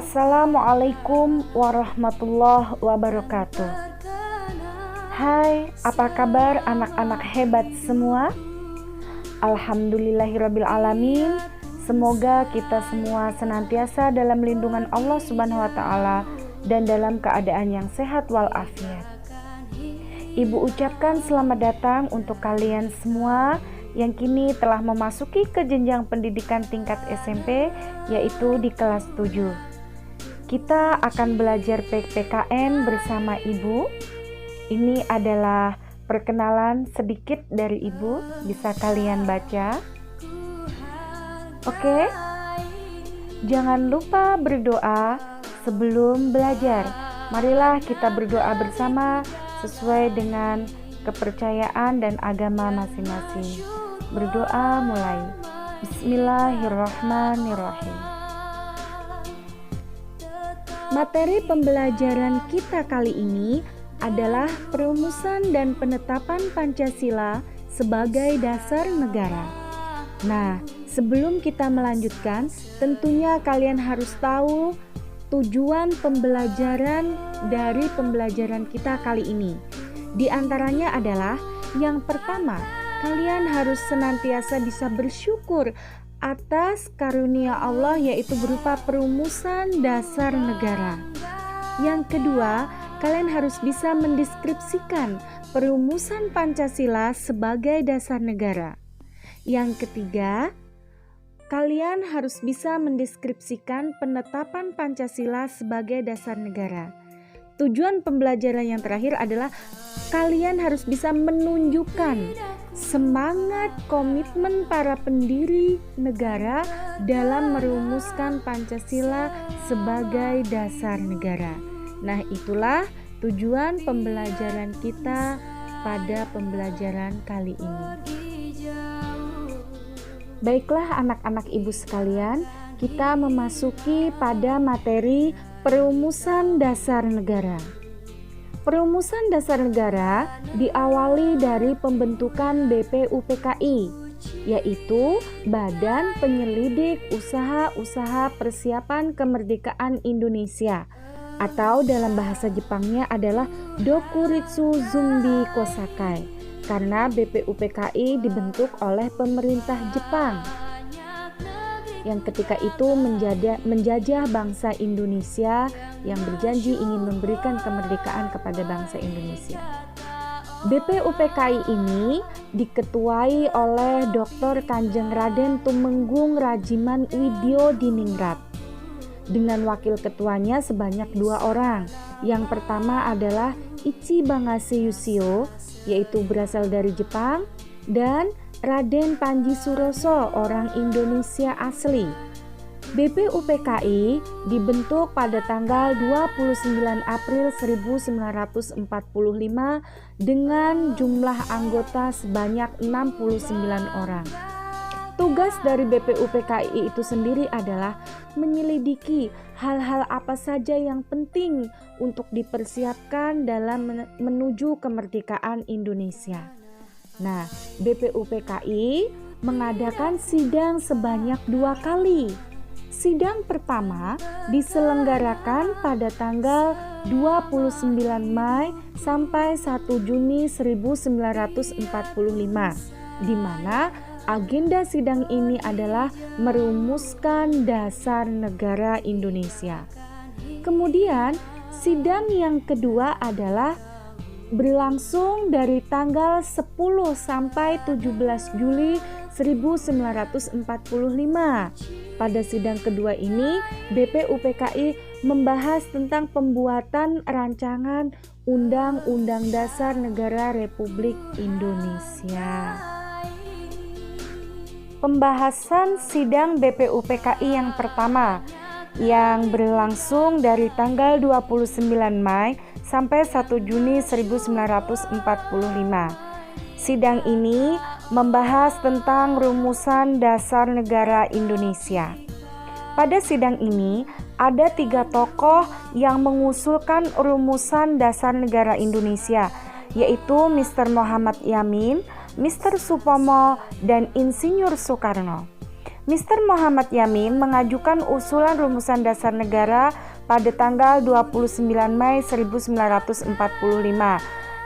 Assalamualaikum warahmatullahi wabarakatuh. Hai, apa kabar anak-anak hebat semua? Alhamdulillahirrabbilalamin. Semoga kita semua senantiasa dalam lindungan Allah Subhanahu wa Ta'ala dan dalam keadaan yang sehat walafiat. Ibu ucapkan selamat datang untuk kalian semua yang kini telah memasuki ke jenjang pendidikan tingkat SMP, yaitu di kelas 7. Kita akan belajar PPKN bersama Ibu. Ini adalah perkenalan sedikit dari Ibu, bisa kalian baca. Oke, jangan lupa berdoa sebelum belajar. Marilah kita berdoa bersama sesuai dengan kepercayaan dan agama masing-masing. Berdoa mulai. Bismillahirrahmanirrahim. Materi pembelajaran kita kali ini adalah perumusan dan penetapan Pancasila sebagai dasar negara. Nah, sebelum kita melanjutkan, tentunya kalian harus tahu tujuan pembelajaran dari pembelajaran kita kali ini. Di antaranya adalah yang pertama, kalian harus senantiasa bisa bersyukur atas karunia Allah, yaitu berupa perumusan dasar negara. Yang kedua, kalian harus bisa mendeskripsikan perumusan Pancasila sebagai dasar negara. Yang ketiga, kalian harus bisa mendeskripsikan penetapan Pancasila sebagai dasar negara. Tujuan pembelajaran yang terakhir adalah kalian harus bisa menunjukkan semangat komitmen para pendiri negara dalam merumuskan Pancasila sebagai dasar negara. Nah, itulah tujuan pembelajaran kita pada pembelajaran kali ini. Baiklah anak-anak ibu sekalian, kita memasuki pada materi perumusan dasar negara. Perumusan dasar negara diawali dari pembentukan BPUPKI, yaitu Badan Penyelidik Usaha-Usaha Persiapan Kemerdekaan Indonesia, atau dalam bahasa Jepangnya adalah Dokuritsu Zumbi Kosakai, karena BPUPKI dibentuk oleh pemerintah Jepang yang ketika itu menjajah bangsa Indonesia yang berjanji ingin memberikan kemerdekaan kepada bangsa Indonesia. BPUPKI ini diketuai oleh Dr. Kanjeng Raden Tumenggung Rajiman Widyo Diningrat dengan wakil ketuanya sebanyak 2 orang. Yang pertama adalah Ichi Bangase Yusio, yaitu berasal dari Jepang, dan Raden Panji Suroso, orang Indonesia asli. BPUPKI dibentuk pada tanggal 29 April 1945 dengan jumlah anggota sebanyak 69 orang. Tugas dari BPUPKI itu sendiri adalah menyelidiki hal-hal apa saja yang penting untuk dipersiapkan dalam menuju kemerdekaan Indonesia. Nah, BPUPKI mengadakan sidang sebanyak 2 kali. Sidang pertama diselenggarakan pada tanggal 29 Mei sampai 1 Juni 1945, di mana agenda sidang ini adalah merumuskan dasar negara Indonesia. Kemudian, sidang yang kedua adalah berlangsung dari tanggal 10 sampai 17 Juli 1945. Pada sidang kedua ini, BPUPKI membahas tentang pembuatan rancangan Undang-Undang Dasar Negara Republik Indonesia. Pembahasan sidang BPUPKI yang pertama yang berlangsung dari tanggal 29 Mei sampai 1 Juni 1945. Sidang ini membahas tentang rumusan dasar negara Indonesia. Pada sidang ini ada 3 tokoh yang mengusulkan rumusan dasar negara Indonesia, yaitu Mr. Muhammad Yamin, Mr. Supomo, dan Insinyur Soekarno. Mr. Muhammad Yamin mengajukan usulan rumusan dasar negara pada tanggal 29 Mei 1945,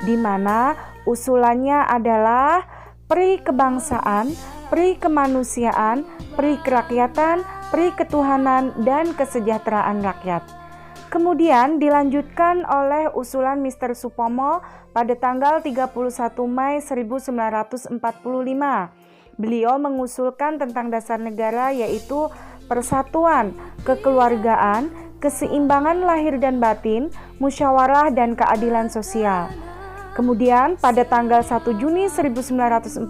di mana usulannya adalah peri kebangsaan, peri kemanusiaan, peri kerakyatan, peri ketuhanan, dan kesejahteraan rakyat. Kemudian dilanjutkan oleh usulan Mr. Supomo pada tanggal 31 Mei 1945. Beliau mengusulkan tentang dasar negara yaitu persatuan, kekeluargaan, keseimbangan lahir dan batin, musyawarah dan keadilan sosial. Kemudian pada tanggal 1 Juni 1945,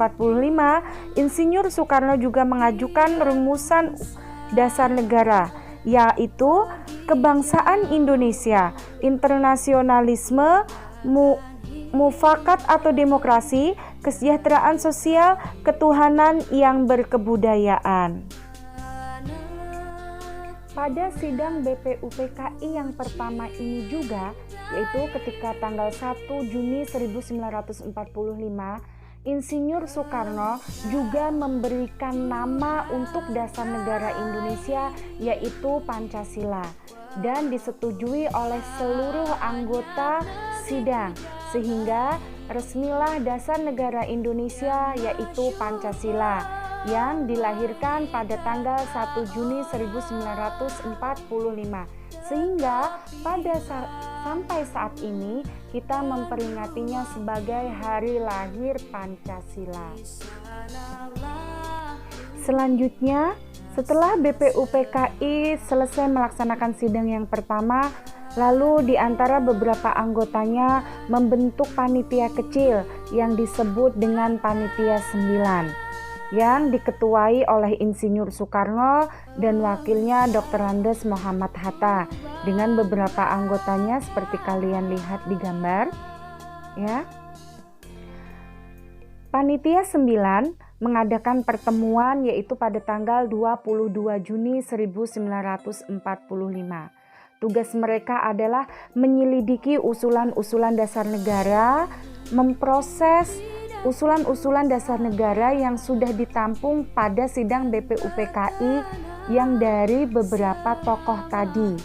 Insinyur Soekarno juga mengajukan rumusan dasar negara yaitu kebangsaan Indonesia, internasionalisme, mufakat atau demokrasi, kesejahteraan sosial, ketuhanan yang berkebudayaan. Pada sidang BPUPKI yang pertama ini juga, yaitu ketika tanggal 1 Juni 1945, Insinyur Soekarno juga memberikan nama untuk dasar negara Indonesia yaitu Pancasila dan disetujui oleh seluruh anggota sidang, sehingga resmilah dasar negara Indonesia yaitu Pancasila yang dilahirkan pada tanggal 1 Juni 1945, sehingga sampai saat ini kita memperingatinya sebagai hari lahir Pancasila. Selanjutnya, setelah BPUPKI selesai melaksanakan sidang yang pertama, lalu di antara beberapa anggotanya membentuk panitia kecil yang disebut dengan Panitia 9 yang diketuai oleh Insinyur Soekarno dan wakilnya Dr. Andes Muhammad Hatta dengan beberapa anggotanya seperti kalian lihat di gambar ya. Panitia 9 mengadakan pertemuan yaitu pada tanggal 22 Juni 1945. Tugas mereka adalah menyelidiki usulan-usulan dasar negara, memproses usulan-usulan dasar negara yang sudah ditampung pada sidang BPUPKI yang dari beberapa tokoh tadi.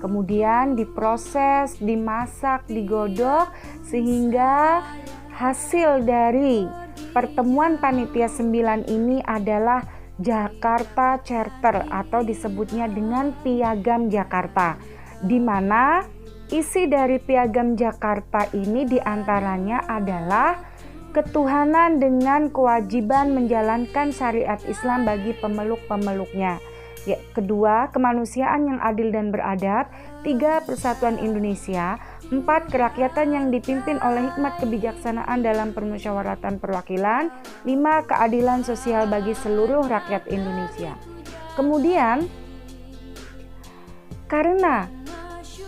Kemudian diproses, dimasak, digodok sehingga hasil dari pertemuan Panitia 9 ini adalah Jakarta Charter atau disebutnya dengan Piagam Jakarta, di mana isi dari Piagam Jakarta ini diantaranya adalah ketuhanan dengan kewajiban menjalankan syariat Islam bagi pemeluk-pemeluknya. Ya, kedua, kemanusiaan yang adil dan beradab. 3, persatuan Indonesia. 4, kerakyatan yang dipimpin oleh hikmat kebijaksanaan dalam permusyawaratan perwakilan. 5, keadilan sosial bagi seluruh rakyat Indonesia. Kemudian, karena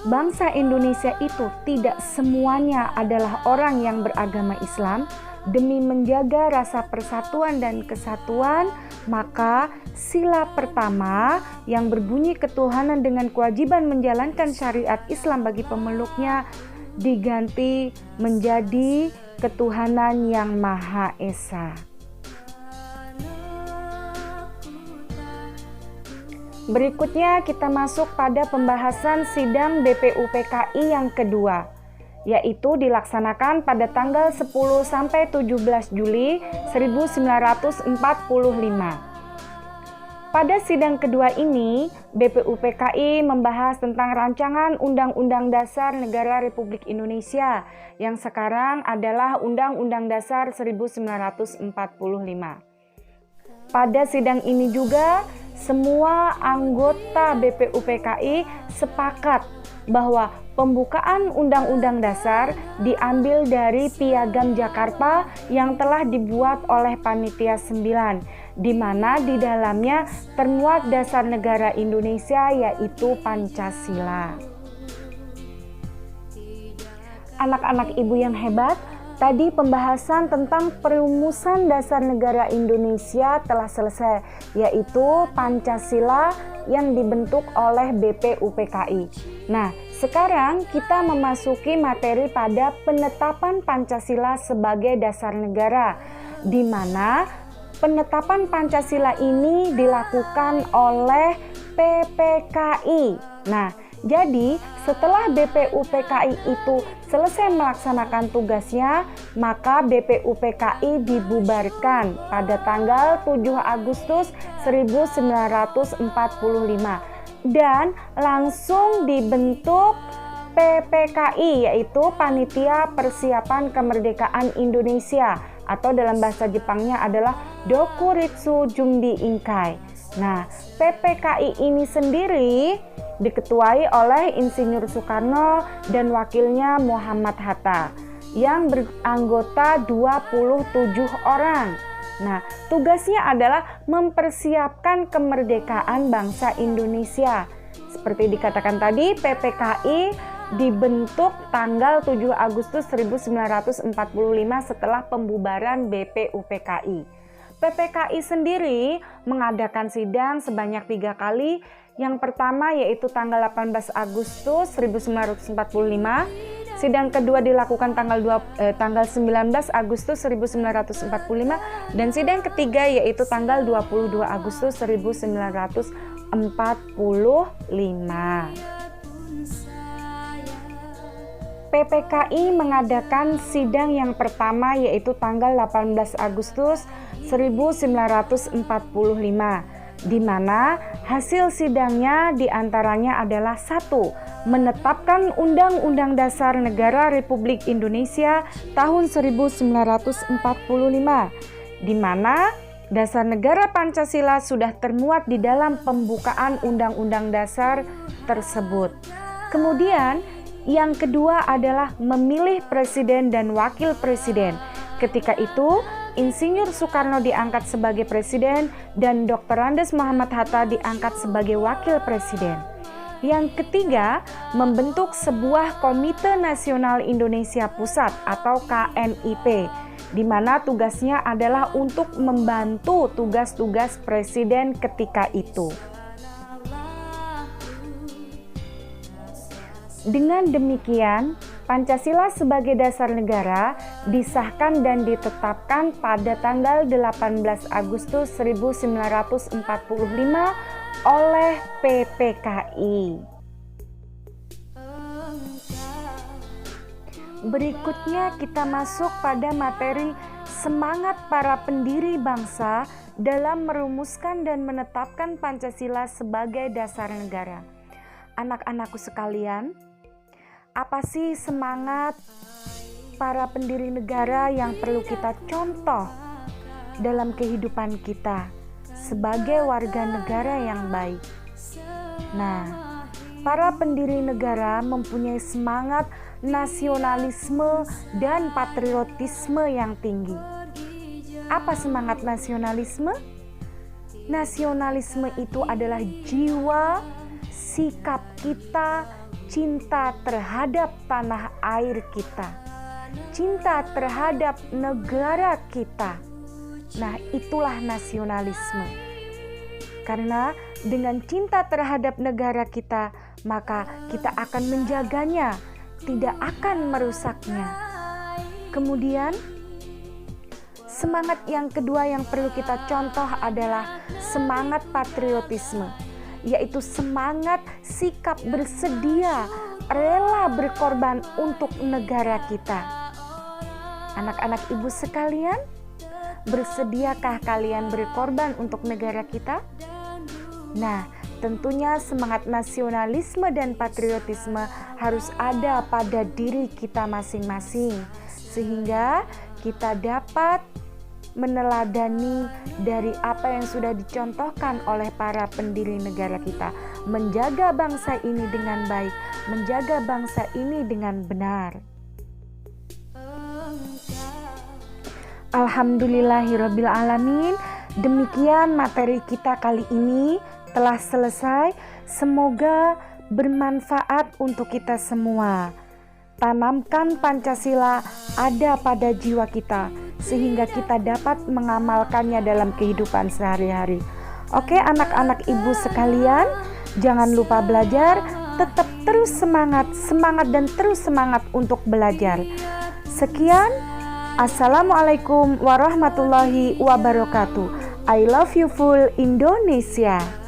bangsa Indonesia itu tidak semuanya adalah orang yang beragama Islam, demi menjaga rasa persatuan dan kesatuan, maka sila pertama yang berbunyi ketuhanan dengan kewajiban menjalankan syariat Islam bagi pemeluknya diganti menjadi ketuhanan yang Maha Esa. Berikutnya kita masuk pada pembahasan sidang BPUPKI yang kedua, yaitu dilaksanakan pada tanggal 10 sampai 17 Juli 1945. Pada sidang kedua ini, BPUPKI membahas tentang rancangan Undang-Undang Dasar Negara Republik Indonesia yang sekarang adalah Undang-Undang Dasar 1945. Pada sidang ini juga semua anggota BPUPKI sepakat bahwa pembukaan Undang-Undang Dasar diambil dari Piagam Jakarta yang telah dibuat oleh Panitia 9, di mana di dalamnya termuat dasar negara Indonesia yaitu Pancasila. Anak-anak ibu yang hebat, tadi pembahasan tentang perumusan dasar negara Indonesia telah selesai, yaitu Pancasila yang dibentuk oleh BPUPKI. Nah, sekarang kita memasuki materi pada penetapan Pancasila sebagai dasar negara, di mana Penetapan Pancasila ini dilakukan oleh PPKI. Nah, jadi setelah BPUPKI itu selesai melaksanakan tugasnya, maka BPUPKI dibubarkan pada tanggal 7 Agustus 1945 dan langsung dibentuk PPKI, yaitu Panitia Persiapan Kemerdekaan Indonesia, atau dalam bahasa Jepangnya adalah Dokuritsu Jumbi Inkai. Nah, PPKI ini sendiri diketuai oleh Insinyur Soekarno dan wakilnya Muhammad Hatta yang beranggota 27 orang. Nah, tugasnya adalah mempersiapkan kemerdekaan bangsa Indonesia. Seperti dikatakan tadi, PPKI dibentuk tanggal 7 Agustus 1945 setelah pembubaran BPUPKI. PPKI sendiri mengadakan sidang sebanyak 3 kali. Yang pertama yaitu tanggal 18 Agustus 1945. Sidang kedua dilakukan tanggal 19 Agustus 1945 dan sidang ketiga yaitu tanggal 22 Agustus 1945. PPKI mengadakan sidang yang pertama yaitu tanggal 18 Agustus 1945, di mana hasil sidangnya diantaranya adalah 1. Menetapkan Undang-Undang Dasar Negara Republik Indonesia tahun 1945, di mana Dasar Negara Pancasila sudah termuat di dalam pembukaan Undang-Undang Dasar tersebut. Kemudian yang kedua adalah memilih presiden dan wakil presiden. Ketika itu, Insinyur Soekarno diangkat sebagai presiden dan Dr. Andes Muhammad Hatta diangkat sebagai wakil presiden. Yang ketiga, membentuk sebuah Komite Nasional Indonesia Pusat atau KNIP, di mana tugasnya adalah untuk membantu tugas-tugas presiden ketika itu. Dengan demikian, Pancasila sebagai dasar negara disahkan dan ditetapkan pada tanggal 18 Agustus 1945 oleh PPKI. Berikutnya kita masuk pada materi semangat para pendiri bangsa dalam merumuskan dan menetapkan Pancasila sebagai dasar negara. Anak-anakku sekalian, apa sih semangat para pendiri negara yang perlu kita contoh dalam kehidupan kita sebagai warga negara yang baik? Nah, para pendiri negara mempunyai semangat nasionalisme dan patriotisme yang tinggi. Apa semangat nasionalisme? Nasionalisme itu adalah jiwa, sikap kita, cinta terhadap tanah air kita, cinta terhadap negara kita. Nah, itulah nasionalisme. Karena dengan cinta terhadap negara kita, maka kita akan menjaganya, tidak akan merusaknya. Kemudian, semangat yang kedua yang perlu kita contoh adalah semangat patriotisme, yaitu semangat sikap bersedia, rela berkorban untuk negara kita. Anak-anak ibu sekalian, bersediakah kalian berkorban untuk negara kita? Nah, tentunya semangat nasionalisme dan patriotisme harus ada pada diri kita masing-masing, sehingga kita dapat meneladani dari apa yang sudah dicontohkan oleh para pendiri negara kita, menjaga bangsa ini dengan baik, menjaga bangsa ini dengan benar. Alhamdulillahirabbil alamin. Demikian materi kita kali ini telah selesai. Semoga bermanfaat untuk kita semua. Tanamkan Pancasila ada pada jiwa kita, sehingga kita dapat mengamalkannya dalam kehidupan sehari-hari. Oke, anak-anak ibu sekalian, jangan lupa belajar, tetap terus semangat dan terus semangat untuk belajar. Sekian, Assalamualaikum warahmatullahi wabarakatuh. I love you full Indonesia.